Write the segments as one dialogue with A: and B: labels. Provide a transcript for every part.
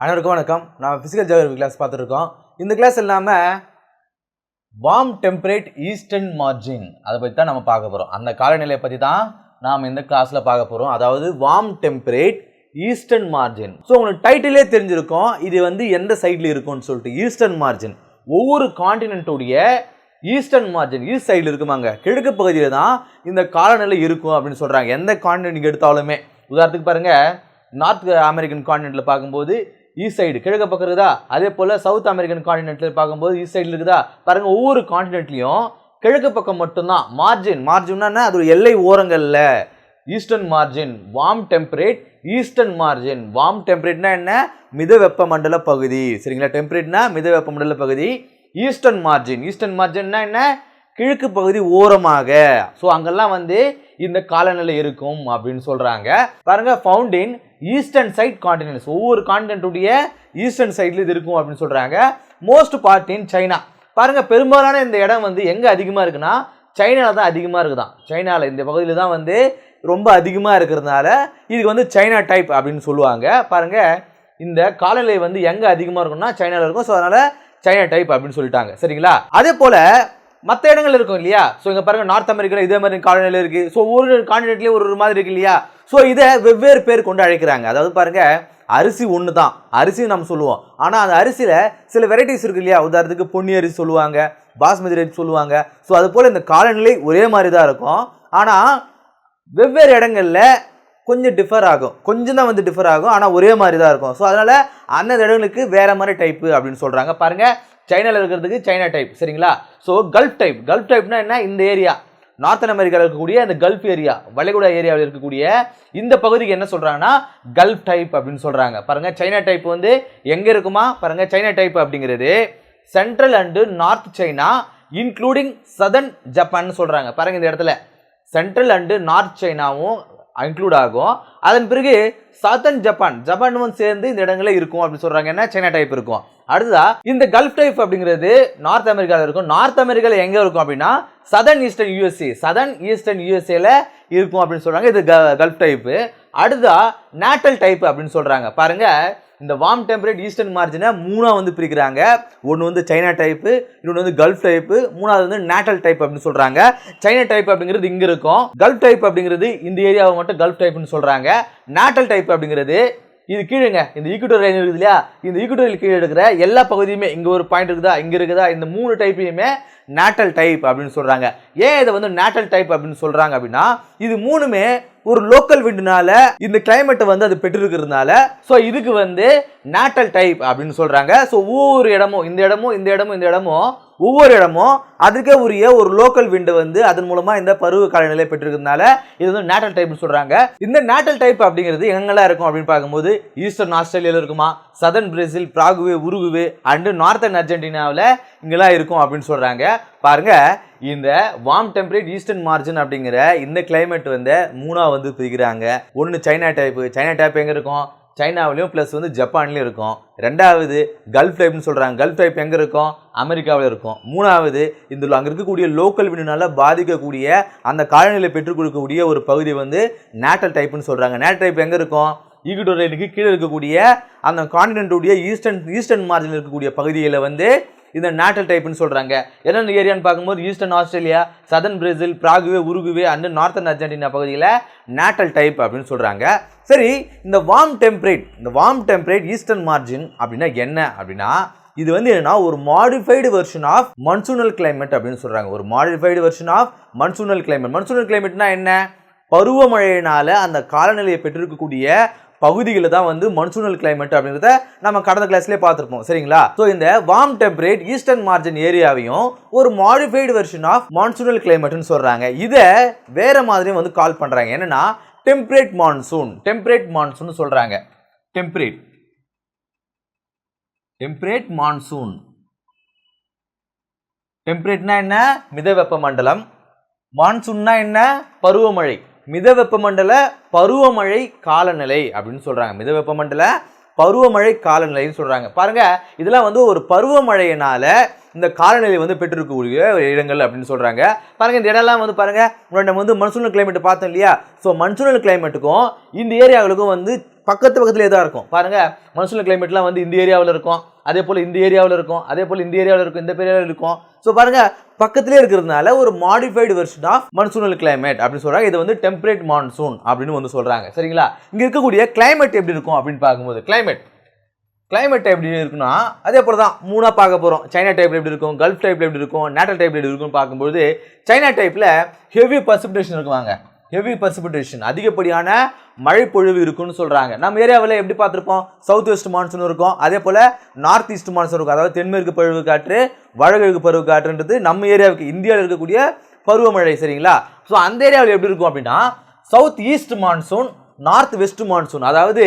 A: அனைவருக்கும் வணக்கம். நான் பிசிக்கல் ஜியோகிராஃபி கிளாஸ் பார்த்துருக்கோம். இந்த கிளாஸ் இல்லாமல் வார்ம் டெம்பரேட் ஈஸ்டர்ன் மார்ஜின் அதை பற்றி தான் நம்ம பார்க்க போகிறோம். அந்த காலநிலையை பற்றி தான் நாம் இந்த கிளாஸில் பார்க்க போகிறோம். அதாவது warm temperate eastern margin. So உங்களுக்கு டைட்டிலே தெரிஞ்சிருக்கும் இது எந்த சைடில் இருக்கும்னு சொல்லிட்டு. ஈஸ்டர்ன் மார்ஜின் ஒவ்வொரு காண்டினென்ட்டுடைய ஈஸ்டர்ன் மார்ஜின் ஈஸ்ட் சைடில் இருக்குமாங்க. கிழக்கு பகுதியில் தான் இந்த காலநிலை இருக்கும் அப்படின்னு சொல்கிறாங்க. எந்த காண்டினென்ட் எடுத்தாலுமே உதாரணத்துக்கு பாருங்கள், நார்த் அமெரிக்கன் காண்டினென்ட்டில் பார்க்கும்போது ஈஸ்ட் சைடு கிழக்கு பக்கம் இருக்குதா, அதே போல் சவுத் அமெரிக்கன் காண்டினென்ட்டில் பார்க்கும்போது ஈஸ்ட் சைடில் இருக்குதா பாருங்கள். ஒவ்வொரு காண்டினென்ட்லையும் கிழக்கு பக்கம் மட்டும்தான் மார்ஜின்னா அது ஒரு எல்லை ஓரங்களில் eastern margin. Warm temperate eastern margin. Warm டெம்பரேட்னா என்ன? மித வெப்பமண்டல பகுதி. சரிங்களா? டெம்பரேட்னா மித வெப்பமண்டல பகுதி. ஈஸ்டர்ன் மார்ஜின்னா என்ன? கிழக்கு பகுதி ஓரமாக. ஸோ அங்கெல்லாம் இந்த காலநிலை இருக்கும் அப்படின்னு சொல்றாங்க. பாருங்க, found in eastern side continents. ஒவ்வொரு காண்டினென்ட்டுடைய ஈஸ்டர்ன் சைட்ல இது இருக்கும் அப்படின்னு சொல்றாங்க. Most part in China. பாருங்க, பெரும்பாலான இந்த இடம் எங்க அதிகமா இருக்குன்னா சைனால தான் அதிகமா இருக்குதான். சைனால இந்த பகுதியில் தான் ரொம்ப அதிகமா இருக்கிறதுனால இதுக்கு சைனா டைப் அப்படின்னு சொல்லுவாங்க. பாருங்க, இந்த காலநிலை எங்க அதிகமா இருக்கும்னா சைனால இருக்கும். ஸோ அதனால சைனா டைப் அப்படின்னு சொல்லிட்டாங்க. சரிங்களா? அதே போல மற்ற இடங்கள் இருக்கும் இல்லையா? ஸோ இங்கே பாருங்க, நார்த் அமெரிக்காவில் இதே மாதிரி காலநிலை இருக்கு. ஸோ ஒவ்வொரு காண்டினென்ட்லேயும் ஒரு மாதிரி இருக்கு இல்லையா? ஸோ இதை வெவ்வேறு பேர் கொண்டு அழைக்கிறாங்க. அதாவது பாருங்க, அரிசி ஒன்று தான், அரிசி நம்ம சொல்லுவோம். ஆனால் அந்த அரிசியில் சில வெரைட்டிஸ் இருக்கு இல்லையா? உதாரணத்துக்கு பொன்னி அரிசி சொல்லுவாங்க, பாஸ்மதி அரிசி சொல்லுவாங்க. ஸோ அது போல் இந்த காலநிலை ஒரே மாதிரி தான் இருக்கும். ஆனால் வெவ்வேறு இடங்களில் கொஞ்சம் டிஃபர் ஆகும், கொஞ்சம் தான் டிஃபர் ஆகும். ஆனால் ஒரே மாதிரி தான் இருக்கும். ஸோ அதனால அந்த இடங்களுக்கு வேற மாதிரி டைப்பு அப்படின்னு சொல்றாங்க. பாருங்க, சைனாவில் இருக்கிறதுக்கு சைனா டைப். சரிங்களா? ஸோ கல்ஃப் டைப்னா என்ன? இந்த ஏரியா நார்த்தன் அமெரிக்காவில் இருக்கக்கூடிய இந்த கல்ஃப் ஏரியா, வளைகுடா ஏரியாவில் இருக்கக்கூடிய இந்த பகுதிக்கு என்ன சொல்றாங்கன்னா கல்ஃப் டைப் அப்படின்னு சொல்றாங்க. பாருங்க, சைனா டைப் எங்க இருக்குமா? பாருங்க, சைனா டைப் அப்படிங்கிறது central and north China including southern Japan சொல்றாங்க. பாருங்க, இந்த இடத்துல சென்ட்ரல் அண்ட் நார்த் சைனாவும் இன்க்ளூட் ஆகும். அதன் பிறகு சதர்ன் ஜப்பான் சேர்ந்து இந்த இடங்களில் இருக்கும் அப்படின்னு சொல்றாங்க. என்ன? சைனா டைப் இருக்கும். அடுத்ததா இந்த கல்ஃப் டைப் அப்படிங்கிறது நார்த் அமெரிக்காவில் இருக்கும். நார்த் அமெரிக்காவில் எங்க இருக்கும் அப்படின்னா சதர்ன் ஈஸ்டர்ன் யூஎஸ்ஏல இருக்கும் அப்படின்னு சொல்றாங்க. இது கல்ஃப் டைப். அடுத்ததா நேட்டல் டைப் அப்படின்னு சொல்றாங்க. பாருங்க, இந்த வார்ம் டெம்பரேட் ஈஸ்டர்ன் மார்ஜினை மூணா பிரிக்கிறாங்க. ஒன்று சைனா டைப்பு, இன்னொன்று கல்ஃப் டைப்பு, மூணாவது நேட்டல் டைப் அப்படின்னு சொல்றாங்க. சைனா டைப் அப்படிங்கிறது இங்க இருக்கும். கல்ஃப் டைப் அப்படிங்கிறது இந்த ஏரியாவை மட்டும் கல்ஃப் டைப்னு சொல்றாங்க. நேட்டல் டைப் அப்படிங்கிறது இது கீழேங்க, இந்த ஈக்குவட்டர் லைன் இருக்குது இல்லையா? இந்த ஈக்குவட்டர் கீழே இருக்கிற எல்லா பகுதியுமே இங்க ஒரு பாயிண்ட் இருக்குதா, இங்க இருக்குதா, இந்த மூணு டைப்பையுமே நேட்டல் டைப் அப்படின்னு சொல்றாங்க. ஏன் இதை நேட்டல் டைப் அப்படின்னு சொல்றாங்க அப்படின்னா இது மூணுமே ஒரு லோக்கல் விண்டுனால இந்த கிளைமேட்டை அது பெற்றிருக்கிறதுனால ஸோ இதுக்கு நேட்டல் டைப் அப்படின்னு சொல்றாங்க. ஸோ ஒவ்வொரு இடமும் இந்த இடமும் ஒவ்வொரு இடமும் அதுக்கே உரிய ஒரு லோக்கல் விண்டு அதன் மூலமா இந்த பருவ காலநிலை பெற்றிருக்கிறதுனால இது நேட்டல் டைப்னு சொல்றாங்க. இந்த நேட்டல் டைப் அப்படிங்கிறது எங்கெல்லாம் இருக்கும் அப்படின்னு பார்க்கும்போது ஈஸ்டர்ன் ஆஸ்திரேலியாவில் இருக்குமா, southern Brazil, Paraguay, Uruguay and northern அர்ஜென்டினாவில் இங்கெல்லாம் இருக்கும் அப்படின்னு சொல்றாங்க. பாருங்க, இந்த வார்ம் டெம்பரேட் ஈஸ்டர்ன் மார்ஜின் அப்படிங்கிற இந்த கிளைமேட் மூணா பிரிக்கிறாங்க. ஒன்று சைனா டைப் எங்க இருக்கும்? சைனாவிலையும் பிளஸ் ஜப்பான்லையும் இருக்கும். ரெண்டாவது கல்ஃப் டைப்னு சொல்றாங்க. கல்ஃப் டைப் எங்க இருக்கும்? அமெரிக்காவில் இருக்கும். மூணாவது இந்த அங்கே இருக்கக்கூடிய லோக்கல் விண்டுனால பாதிக்கக்கூடிய அந்த காலநிலை பெற்றுக் கொடுக்கக்கூடிய ஒரு பகுதி நேட்டல் டைப்னு சொல்றாங்க. நேட்டல் டைப் எங்க இருக்கும்? ஈக்குவட்டர் லைனுக்கு கீழே இருக்கக்கூடிய அந்த காண்டினென்ட்டுடைய ஈஸ்டர்ன் மார்ஜினில் இருக்கக்கூடிய பகுதியில் இந்த நேட்டல் டைப்னு சொல்றாங்க. என்னென்ன ஏரியான்னு பார்க்கும்போது eastern Australia, southern Brazil, Paraguay, Uruguay and northern Argentina பகுதியில் நேட்டல் டைப் அப்படின்னு சொல்றாங்க. சரி, இந்த வார்ம் டெம்பரேட் ஈஸ்டர்ன் மார்ஜின் அப்படின்னா என்ன அப்படின்னா இது என்னன்னா ஒரு மாடிஃபைடு வெர்ஷன் ஆஃப் மான்சூனல் கிளைமேட் அப்படின்னு சொல்றாங்க. ஒரு மாடிஃபைடு வெர்ஷன் ஆஃப் மான்சூனல் கிளைமேட்னா என்ன? பருவமழையினால அந்த காலநிலையை பெற்றிருக்கக்கூடிய பகுதிகளில் தான் மான்சூனல் கிளைமேட் அப்படிங்கிறத நம்ம கடந்த கிளாஸ்லேயே பார்த்துருப்போம். சரிங்களா? ஸோ இந்த வார்ம் டெம்பரேட் ஈஸ்டர்ன் மார்ஜின் ஏரியாவையும் ஒரு மாடிஃபைடு வெர்ஷன் ஆஃப் மான்சூனல் கிளைமேட்னு சொல்றாங்க. இதை வேற மாதிரியும் கால் பண்றாங்க. என்னன்னா டெம்பரேட் மான்சூன் சொல்றாங்க. Temperate monsoon. டெம்பரேட்னா என்ன? மித வெப்பமண்டலம். மான்சூன்னா என்ன? பருவமழை. மித வெப்பமண்டல பருவமழை காலநிலை அப்படின்னு சொல்றாங்க. மித வெப்பமண்டல பருவமழை காலநிலைன்னு சொல்றாங்க. பாருங்க, இதெல்லாம் ஒரு பருவமழையினால இந்த காலநிலை பெற்றிருக்கக்கூடிய இடங்கள் அப்படின்னு சொல்றாங்க. பாருங்க, இந்த இடம்லாம் பாருங்க, நம்ம மன்சூனல் கிளைமேட் பார்த்தோம் இல்லையா? ஸோ மன்சூனல் கிளைமேட்டுக்கும் இந்த ஏரியாவுக்கும் பக்கத்துலேயே தான் இருக்கும். பாருங்க, மன்சூனல் கிளைமேட்லாம் வந்து இந்த ஏரியாவில் இருக்கும், அதே போல் இந்த ஏரியாவில் இருக்கும், அதே போல் இந்த ஏரியாவில் இருக்கும், இந்த ஏரியாவில் இருக்கும். ஸோ பாருங்க, பக்கத்திலே இருக்கிறதுனால ஒரு modified version of monsoonal climate அப்படின்னு சொல்றாங்க. இது வந்து டெம்பரேட் மான்சூன் அப்படின்னு வந்து சொல்றாங்க. சரிங்களா? இங்க இருக்கக்கூடிய கிளைமேட் எப்படி இருக்கும் அப்படின்னு பார்க்கும்போது கிளைமேட் எப்படி இருக்குன்னா அதே போல தான் மூணா பார்க்க போறோம். சைனா டைப்ல எப்படி இருக்கும், கல்ஃப் டைப்ல எப்படி இருக்கும், நேட்டல் டைப்ல எப்படி இருக்கும்னு பார்க்கும்போது சைனா டைப்ல ஹெவி பர்சிபிடேஷன் இருக்குவாங்க. ஹெவி பர்சிபிடேஷன், அதிகப்படியான மழை பொழிவு இருக்குன்னு சொல்றாங்க. நம்ம ஏரியாவில் எப்படி பார்த்துருப்போம், சவுத் வெஸ்ட் மான்சூன் இருக்கும், அதே போல நார்த் ஈஸ்ட் மான்சூன் இருக்கும். அதாவது தென்மேற்கு பருவ காற்று, வடகிழக்கு பருவ காற்றுன்றது நம்ம ஏரியாவுக்கு இந்தியாவில் இருக்கக்கூடிய பருவமழை. சரிங்களா? ஸோ அந்த ஏரியாவில் எப்படி இருக்கும் அப்படின்னா south east monsoon, north west monsoon, அதாவது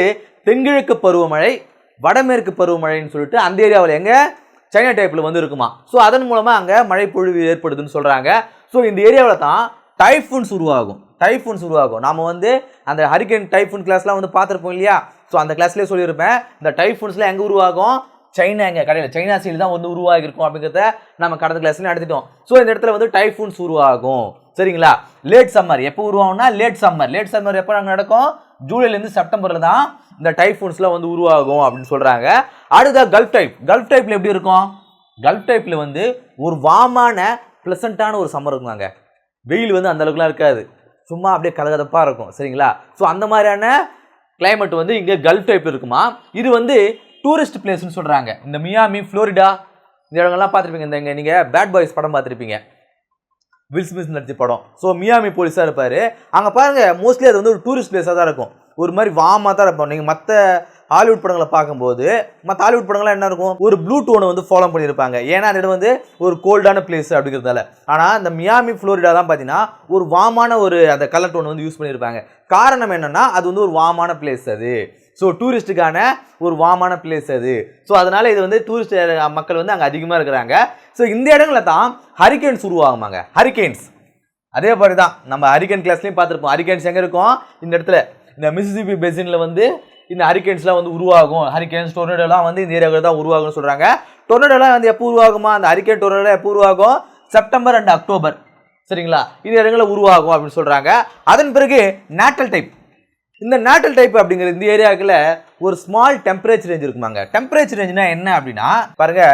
A: தென்கிழக்கு பருவமழை, வடமேற்கு பருவமழைன்னு சொல்லிட்டு அந்த ஏரியாவில் எங்க சைனா டைப்ல வந்து இருக்குமா. ஸோ அதன் மூலமா அங்க மழை பொழிவு ஏற்படுதுன்னு சொல்றாங்க. ஸோ இந்த ஏரியாவில் தான் டைஃபூன்ஸ் உருவாகும். நாம வந்து அந்த ஹரிகேன் டைஃபூன் கிளாஸ்லாம் வந்து பார்த்துருப்போம் இல்லையா? ஸோ அந்த கிளாஸ்லேயே சொல்லியிருப்பேன், இந்த டைஃபூன்ஸ்லாம் எங்கே உருவாகும், சைனா சைடு தான் வந்து உருவாகிருக்கும் அப்படிங்கிறத நம்ம கடந்த கிளாஸ்ல நடத்திட்டோம். ஸோ இந்த இடத்துல வந்து டைஃபூன்ஸ் உருவாகும். சரிங்களா? லேட் சம்மர் எப்போ உருவாகும்னா லேட் சம்மர் எப்போ நாங்கள் நடக்கும், ஜூலைலேருந்து செப்டம்பரில் தான் இந்த டைஃபூன்ஸ்லாம் வந்து உருவாகும் அப்படின்னு சொல்றாங்க. அடுத்த கல்ஃப் டைப்ல எப்படி இருக்கும், கல்ஃப் டைப்ல வந்து ஒரு வாமான பிளசண்டான ஒரு சம்மர் இருக்குங்க. வெயில் வந்து அந்த அளவுக்குலாம் இருக்காது, சும்மா அப்படியே கதகதப்பா இருக்கும். சரிங்களா? ஸோ அந்த மாதிரியான கிளைமேட் வந்து இங்கே கல்ஃப் டைப்ல இருக்குமா. இது வந்து டூரிஸ்ட் பிளேஸ்ன்னு சொல்றாங்க. இந்த மியாமி, ஃப்ளோரிடா இந்த இடங்கள்லாம் பார்த்துருப்பீங்க. இந்த நீங்க பேட் பாய்ஸ் படம் பார்த்துருப்பீங்க, வில் ஸ்மித் நடிச்ச படம். ஸோ மியாமி போலீஸாக இருப்பார். அங்கே பாருங்க, மோஸ்ட்லி அது வந்து ஒரு டூரிஸ்ட் பிளேஸாக தான் இருக்கும், ஒரு மாதிரி வாமாக தான் இருப்போம். நீங்கள் மற்ற ஹாலிவுட் படங்களை பார்க்கும்போது மற்ற ஹாலிவுட் படங்கள்லாம் என்ன இருக்கும், ஒரு ப்ளூ டோனை வந்து ஃபாலோ பண்ணியிருப்பாங்க. ஏன்னா அந்த இடம் வந்து ஒரு கோல்டான பிளேஸ் அப்படிங்கிறதால. ஆனால் இந்த மியாமி, ஃப்ளோரிடா தான் பார்த்தீங்கன்னா ஒரு வாமான ஒரு அந்த கலர் டோனை வந்து யூஸ் பண்ணியிருப்பாங்க. காரணம் என்னன்னா அது வந்து ஒரு வாமான பிளேஸ் அது. ஸோ டூரிஸ்ட்டுக்கான ஒரு வாமான பிளேஸ் அது. ஸோ அதனால இது வந்து டூரிஸ்ட் மக்கள் வந்து அங்கே அதிகமாக இருக்கிறாங்க. ஸோ இந்த இடங்களில் தான் ஹரிகேன்ஸ் உருவாகுமாங்க. ஹரிகேன்ஸ் அதே மாதிரி தான் நம்ம ஹரிகேன் கிளாஸ்லையும் பார்த்துருப்போம். ஹரிகேன்ஸ் எங்கே இருக்கும், இந்த இடத்துல இந்த மிசிசிப்பி பேசினில் வந்து இந்த ஹரிகேன்ஸ்லாம் வந்து உருவாகும். ஹரிகேன்ஸ், டொர்னேடோலாம் வந்து இந்த ஏரியாவில் தான் உருவாகும்னு சொல்கிறாங்க. டொர்னேடோலாம் வந்து எப்போ உருவாகுமா, அந்த ஹரிகேன் டொர்னேடோ எப்போ உருவாகும், செப்டம்பர் அண்ட் அக்டோபர். சரிங்களா? இந்த இடங்களில் உருவாகும் அப்படின்னு சொல்கிறாங்க. அதன் பிறகு நேட்டல் டைப். இந்த நேட்டல் டைப் அப்படிங்கிற இந்த ஏரியாவுக்குள்ள ஒரு ஸ்மால் டெம்பரேச்சர் ரேஞ்ச் இருக்குமாங்க. டெம்பரேச்சர் ரேஞ்சுனா என்ன அப்படின்னா பாருங்க,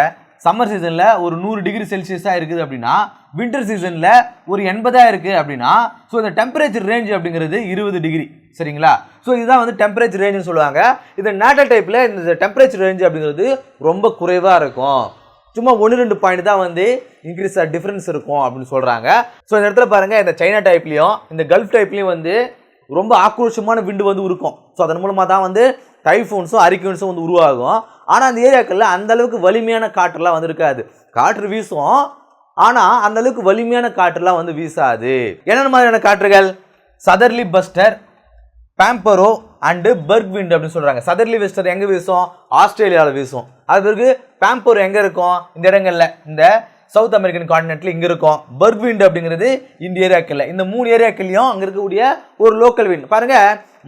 A: சம்மர் சீசனில் ஒரு 100 டிகிரி செல்சியஸாக இருக்குது அப்படின்னா வின்டர் சீசனில் ஒரு 80 இருக்குது அப்படின்னா ஸோ இந்த டெம்பரேச்சர் ரேஞ்ச் அப்படிங்கிறது 20 டிகிரி. சரிங்களா? ஸோ இதுதான் வந்து டெம்பரேச்சர் ரேஞ்சுன்னு சொல்லுவாங்க. இந்த நேட்டல் டைப்பில் இந்த டெம்பரேச்சர் ரேஞ்ச் அப்படிங்கிறது ரொம்ப குறைவாக இருக்கும். சும்மா 1-2 பாயிண்ட் தான் வந்து இன்க்ரீஸ் டிஃப்ரென்ஸ் இருக்கும் அப்படின்னு சொல்கிறாங்க. ஸோ இந்த இடத்துல பாருங்கள், இந்த சைனா டைப்லேயும் இந்த கல்ஃப் டைப்லேயும் வந்து ரொம்ப ஆக்ரோஷமான விண்டு வந்து இருக்கும். ஸோ அதன் மூலமாக தான் வந்து டைஃபூன்ஸும் ஹரிகேன்ஸும் வந்து உருவாகும். ஆனால் அந்த ஏரியாக்களில் அந்த அளவுக்கு வலிமையான காற்றுலாம் வந்து இருக்காது. காற்று வீசும், ஆனால் அந்த அளவுக்கு வலிமையான காற்றுலாம் வந்து வீசாது. என்னென்ன மாதிரியான காற்றுகள், சதர்லி பஸ்டர், பாம்பரோ அண்டு பர்க் விண்ட் அப்படின்னு சொல்கிறாங்க. சதர்லி பஸ்டர் எங்கே வீசும், ஆஸ்திரேலியாவில் வீசும். அது பிறகு பாம்பரோ எங்கே இருக்கும், இந்த இடங்களில் இந்த சவுத் அமெரிக்கன் கான்டினென்ட்ல இங்கே இருக்கும். பர்க் விண்ட் அப்படிங்கிறது இந்த ஏரியாக்களில், இந்த 3 ஏரியாக்கள்லையும் அங்கே இருக்கக்கூடிய ஒரு லோக்கல் விண்ட். பாருங்க,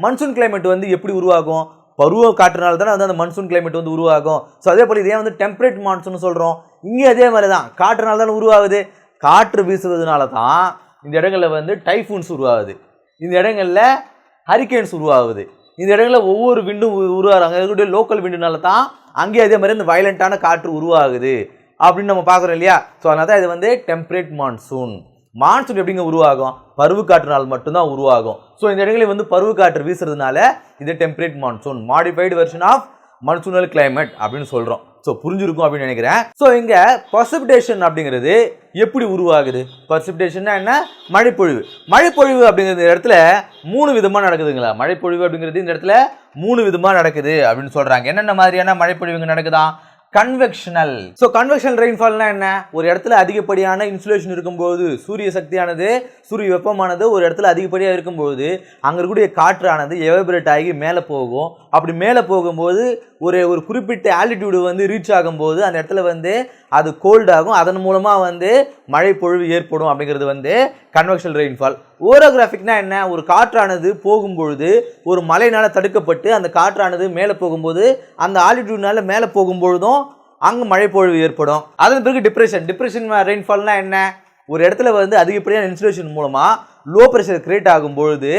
A: மன்சூன் கிளைமேட் வந்து எப்படி உருவாகும், பருவ காற்றுனால தானே வந்து அந்த மன்சூன் கிளைமேட் வந்து உருவாகும். ஸோ அதே போல் இதே வந்து டெம்பரேட் மான்சூன் சொல்கிறோம். இங்கே அதே மாதிரி தான், காற்றுனால தானே உருவாகுது. காற்று வீசுவதனால தான் இந்த இடங்களில் வந்து டைஃபூன்ஸ் உருவாகுது, இந்த இடங்களில் ஹரிகேன்ஸ் உருவாகுது, இந்த இடங்களில் ஒவ்வொரு விண்டும் உருவாகிறாங்க. இருக்கக்கூடிய லோக்கல் விண்டுனால தான் அங்கே அதே மாதிரி இந்த வயலண்டான காற்று உருவாகுது அப்படின்னு நம்ம பார்க்குறோம் இல்லையா? ஸோ அதனால தான் இது வந்து டெம்பரேட் மான்சூன். மான்சூன் எப்படிங்க உருவாகும், பருவ காற்றுனால் மட்டும்தான் உருவாகும். ஸோ இந்த இடங்களில் வந்து பருவ காற்று வீசுறதுனால இது temperate monsoon, modified version of monsoonal climate அப்படின்னு சொல்கிறோம். ஸோ புரிஞ்சிருக்கும் அப்படின்னு நினைக்கிறேன். ஸோ இங்கே பர்சிபிடேஷன் அப்படிங்கிறது எப்படி உருவாகுது, பர்சிபிடேஷன்னா என்ன, மழைப்பொழிவு அப்படிங்கிறது இடத்துல 3 விதமாக நடக்குதுங்களா. மழைப்பொழிவு அப்படிங்கிறது இந்த இடத்துல 3 விதமாக நடக்குது அப்படின்னு சொல்கிறாங்க. என்னென்ன மாதிரியான மழைப்பொழிவுங்க நடக்குதா, கன்வெக்ஷனல். ஸோ கன்வெக்ஷனல் ரெயின்ஃபால்னா என்ன, ஒரு இடத்துல அதிகப்படியான இன்சுலேஷன் இருக்கும்போது, சூரிய சக்தியானது, சூரிய வெப்பமானது ஒரு இடத்துல அதிகப்படியாக இருக்கும்போது அங்கே இருக்கக்கூடிய காற்றானது எவாபரேட் ஆகி மேலே போகும். அப்படி மேலே போகும்போது ஒரு குறிப்பிட்ட ஆல்டிடியூடு வந்து ரீச் ஆகும்போது அந்த இடத்துல வந்து அது கோல்ட் ஆகும். அதன் மூலமாக வந்து மழை பொழிவு ஏற்படும் அப்படிங்கிறது வந்து கன்வெக்ஷனல் ரெயின்ஃபால். ஓரோகிராஃபிக்னா என்ன, ஒரு காற்றானது போகும்பொழுது ஒரு மழையினால் தடுக்கப்பட்டு அந்த காற்றானது மேலே போகும்போது அந்த ஆல்டிடியூட்னால மேலே போகும்பொழுதும் அங்கே மழை பொழிவு ஏற்படும். அதன் பிறகு டிப்ரெஷன் ரெயின்ஃபால்னா என்ன, ஒரு இடத்துல வந்து அதிகப்படியான இன்சுலேஷன் மூலமாக லோ ப்ரெஷர் கிரியேட் ஆகும்பொழுது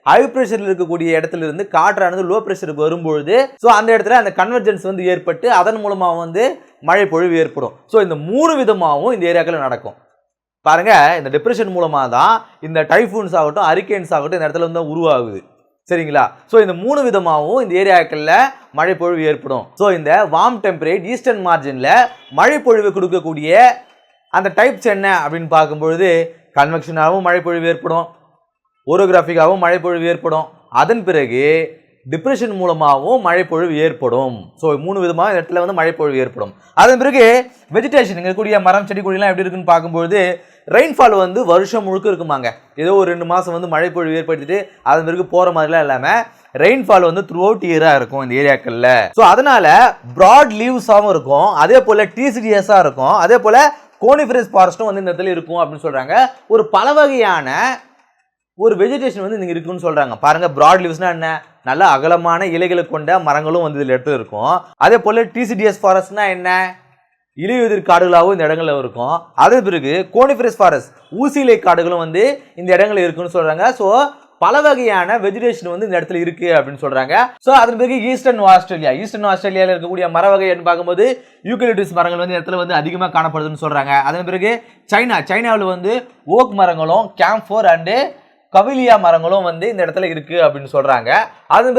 A: ஹை பிரஷரில் இருக்கக்கூடிய இடத்துல இருந்து காற்றானது லோ பிரஷருக்கு வரும்பொழுது ஸோ அந்த இடத்துல அந்த கன்வர்ஜென்ஸ் வந்து ஏற்பட்டு அதன் மூலமாக வந்து மழை பொழிவு ஏற்படும். ஸோ இந்த 3 விதமாகவும் இந்த ஏரியாக்கள் நடக்கும். பாருங்க, இந்த டிப்ரெஷன் மூலமாக தான் இந்த டைஃபூன்ஸ் ஆகட்டும் ஹரிகேன்ஸ் ஆகட்டும் இந்த இடத்துல வந்து உருவாகுது. சரிங்களா? ஸோ இந்த 3 விதமாகவும் இந்த ஏரியாக்களில் மழை பொழிவு ஏற்படும். ஸோ இந்த வார்ம் டெம்பரேட் ஈஸ்டர்ன் மார்ஜினில் மழை பொழிவு கொடுக்கக்கூடிய அந்த டைப்ஸ் என்ன அப்படின்னு பார்க்கும்பொழுது கன்வெக்ஷனாகவும் மழை பொழிவு ஏற்படும், ஓரோகிராஃபிக்காகவும் மழை பொழிவு ஏற்படும், அதன் பிறகு டிப்ரெஷன் மூலமாகவும் மழை பொழிவு ஏற்படும். ஸோ 3 விதமாக இந்த இடத்துல வந்து மழை பொழிவு ஏற்படும். அதன் பிறகு வெஜிடேஷன் இருக்கக்கூடிய மரம் செடி கொடிலாம் எப்படி இருக்குன்னு பார்க்கும்போது ரெயின்ஃபால் வந்து வருஷம் முழுக்க இருக்குமாங்க. ஏதோ ஒரு 2 மாதம் வந்து மழை பொழிவு ஏற்படுத்திட்டு அதன் பிறகு போகிற மாதிரிலாம் இல்லாமல் ரெயின்ஃபால் வந்து த்ரூ அவுட் இயராக இருக்கும் இந்த ஏரியாக்களில். ஸோ அதனால ப்ராட் லீவ்ஸாகவும் இருக்கும், அதே போல் டிசிடிஎஸாக இருக்கும், அதே போல் கோனிஃபரஸ் ஃபாரஸ்ட்டும் வந்து இந்த இடத்துல இருக்கும் அப்படின்னு சொல்கிறாங்க. ஒரு பல வகையான ஒரு வெஜிடேஷன் வந்து இங்கே இருக்குன்னு சொல்கிறாங்க. பாருங்கள், ப்ராட் லீவ்ஸ்னால் என்ன, நல்ல அகலமான இலைகளை கொண்ட மரங்களும் வந்து இதில் இடத்துல இருக்கும். அதே போல் டிசிடிஎஸ் ஃபாரஸ்ட்னா என்ன, இலையுதிர் காடுகளாகவும் இந்த இடங்களில் இருக்கும். அதே பிறகு கோனிஃபரஸ் ஃபாரஸ்ட் ஊசிலை காடுகளும் வந்து இந்த இடங்களில் இருக்குன்னு சொல்கிறாங்க. ஸோ பல வகையான வெஜிடேஷன் வந்து இந்த இடத்துல இருக்குது அப்படின்னு சொல்கிறாங்க. ஸோ அதன் பிறகு ஈஸ்டர்ன் ஆஸ்திரேலியாவில் இருக்கக்கூடிய மர வகைன்னு பார்க்கும்போது யூக்கலிப்டஸ் மரங்கள் வந்து இடத்துல வந்து அதிகமாக காணப்படுதுன்னு சொல்கிறாங்க. அதன் பிறகு சைனாவில் வந்து ஓக் மரங்களும் கேம்ஃபோர் அண்டு கவிலியா மரங்களும் வந்து இந்த இடத்துல இருக்கு அப்படின்னு சொல்றாங்க. அதன்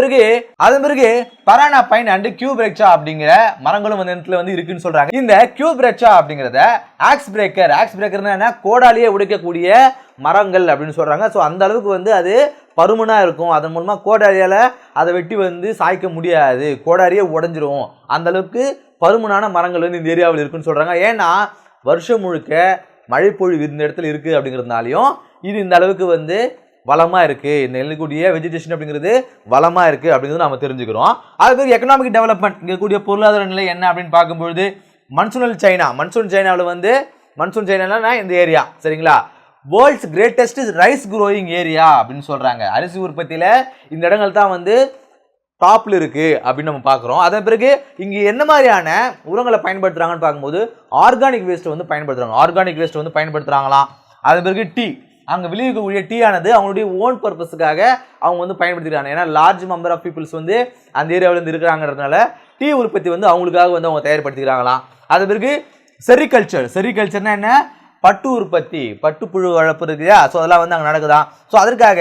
A: பிறகு பரானா பைன் அண்ட் கியூப்ரெக்சா அப்படிங்கிற மரங்களும் வந்து இடத்துல வந்து இருக்குன்னு சொல்றாங்க. இந்த கியூப்ரெக்சா அப்படிங்கறத ஆக்ஸ் பிரேக்கர்னா என்ன, கோடாலியே உடைக்கக்கூடிய மரங்கள் அப்படின்னு சொல்றாங்க. ஸோ அந்த அளவுக்கு வந்து அது பருமனா இருக்கும், அதன் மூலமா கோடாலியால அதை வெட்டி வந்து சாய்க்க முடியாது, கோடாலியே உடைஞ்சிரும், அந்த அளவுக்கு பருமனான மரங்கள் வந்து இந்த ஏரியாவில் இருக்குன்னு சொல்றாங்க. ஏன்னா வருஷம் முழுக்க மழை பொழிவு இந்த இடத்துல இருக்குது அப்படிங்கிறதுனாலையும் இது இந்த அளவுக்கு வந்து வளமாக இருக்குது, இந்த எழுதக்கூடிய வெஜிடேஷன் அப்படிங்கிறது வளமாக இருக்குது அப்படிங்கிறது நம்ம தெரிஞ்சுக்கிறோம். அதுக்கு எக்கனாமிக் டெவலப்மெண்ட் இங்கே கூடிய பொருளாதார நிலை என்ன அப்படின்னு பார்க்கும்பொழுது மன்சூனல் சைனாவில் வந்து மன்சூன் சைனானா இந்த ஏரியா, சரிங்களா, world's greatest rice growing area அப்படின்னு சொல்கிறாங்க. அரிசி உற்பத்தியில் இந்த இடங்கள் தான் வந்து டாப்ல இருக்கு அப்படின்னு நம்ம பார்க்குறோம். அதன் பிறகு இங்கே என்ன மாதிரியான உரங்களை பயன்படுத்துகிறாங்கன்னு பார்க்கும்போது ஆர்கானிக் வேஸ்ட் வந்து பயன்படுத்துகிறாங்களாம். அதன் பிறகு டீ, அங்கே விளைவிக்கக்கூடிய டீ ஆனது அவங்களுடைய ஓன் பர்பஸுக்காக அவங்க வந்து பயன்படுத்திக்கிறாங்க. ஏன்னா லார்ஜ் நம்பர் ஆஃப் பீப்புள்ஸ் வந்து அந்த ஏரியாவில் இருந்து இருக்கிறாங்கிறதுனால டீ உற்பத்தி வந்து அவங்களுக்காக வந்து அவங்க தயார்படுத்திக்கிறாங்களாம். அதன் பிறகு செரிகல்ச்சர்னா என்ன, பட்டு உற்பத்தி, பட்டுப்புழு வளர்ப்பு இருக்கு இல்லையா, ஸோ அதெல்லாம் வந்து அங்கே நடக்குதான். ஸோ அதற்காக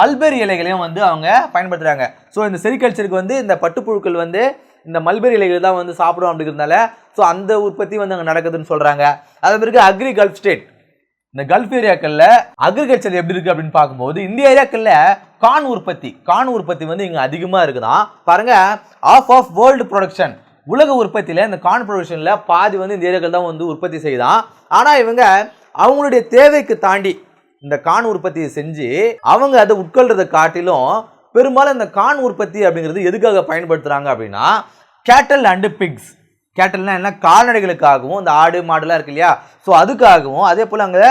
A: மல்பெரி இலைகளையும் வந்து அவங்க பயன்படுத்துகிறாங்க. ஸோ இந்த செரிகல்ச்சருக்கு வந்து இந்த பட்டுப்புழுக்கள் வந்து இந்த மல்பெரி இலைகள் தான் வந்து சாப்பிடும் அப்படிங்கிறதுனால ஸோ அந்த உற்பத்தி வந்து அங்கே நடக்குதுன்னு சொல்கிறாங்க. அதன் பிறகு கல்ஃப் ஸ்டேட், இந்த கல்ஃப் ஏரியாக்களில் அக்ரிகல்ச்சர் எப்படி இருக்குது அப்படின்னு பார்க்கும்போது இந்த ஏரியாக்களில் கான் உற்பத்தி வந்து இங்கே அதிகமாக இருக்குதான். பாருங்கள், ஆஃப் வேர்ல்டு ப்ரொடக்ஷன், உலக உற்பத்தியில் இந்த கான் ப்ரொடக்ஷனில் பாதி வந்து இந்த ஏரியாக்கள் தான் வந்து உற்பத்தி செய்தான். ஆனால் இவங்க அவங்களுடைய தேவைக்கு தாண்டி இந்த கான் உற்பத்தியை செஞ்சு அவங்க அதை உட்கொள்றதை காட்டிலும் பெரும்பாலும் இந்த கான் உற்பத்தி அப்படிங்கிறது எதுக்காக பயன்படுத்துகிறாங்க அப்படின்னா கேட்டல் அண்டு பிக்ஸ். கேட்டல்னா என்ன, கால்நடைகளுக்காகவும் இந்த ஆடு மாடுலாம் இருக்கு இல்லையா, ஸோ அதுக்காகவும் அதே போல் அங்கே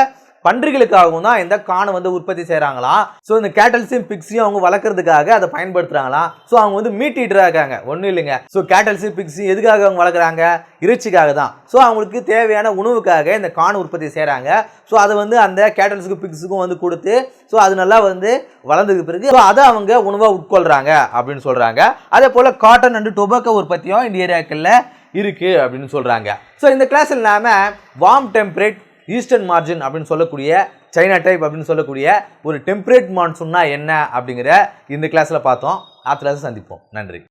A: பன்றிகளுக்காகவும் தான் இந்த கானை வந்து உற்பத்தி செய்கிறாங்களாம். ஸோ இந்த கேட்டல்ஸையும் பிக்ஸையும் அவங்க வளர்க்குறதுக்காக அதை பயன்படுத்துகிறாங்களாம். ஸோ அவங்க வந்து மீட் ஈட்டராக இருக்காங்க, ஒன்றும் இல்லைங்க. ஸோ கேட்டல்ஸையும் பிக்ஸையும் எதுக்காக அவங்க வளர்க்குறாங்க, இறைச்சிக்காக தான். ஸோ அவங்களுக்கு தேவையான உணவுக்காக இந்த கான் உற்பத்தி செய்கிறாங்க. ஸோ அதை வந்து அந்த கேட்டல்ஸுக்கும் பிக்ஸுக்கும் வந்து கொடுத்து ஸோ அது நல்லா வந்து வளர்ந்ததுக்கு பிறகு ஸோ அதை அவங்க உணவாக உட்கொள்கிறாங்க அப்படின்னு சொல்கிறாங்க. அதே போல் காட்டன் அண்டு டொபாக்கோ உற்பத்தியும் இந்த ஏரியாக்களில் இருக்குது அப்படின்னு சொல்கிறாங்க. ஸோ இந்த கிளாஸ் இல்லாமல் வார்ம் டெம்பரேட் ஈஸ்டர்ன் மார்ஜின் அப்படின்னு சொல்லக்கூடிய சைனா டைப் அப்படின்னு சொல்லக்கூடிய ஒரு டெம்பரேட் மான்சூன்னா என்ன அப்படிங்கிற இந்த கிளாஸில் பார்த்தோம். அடுத்த கிளாஸில் சந்திப்போம். நன்றி.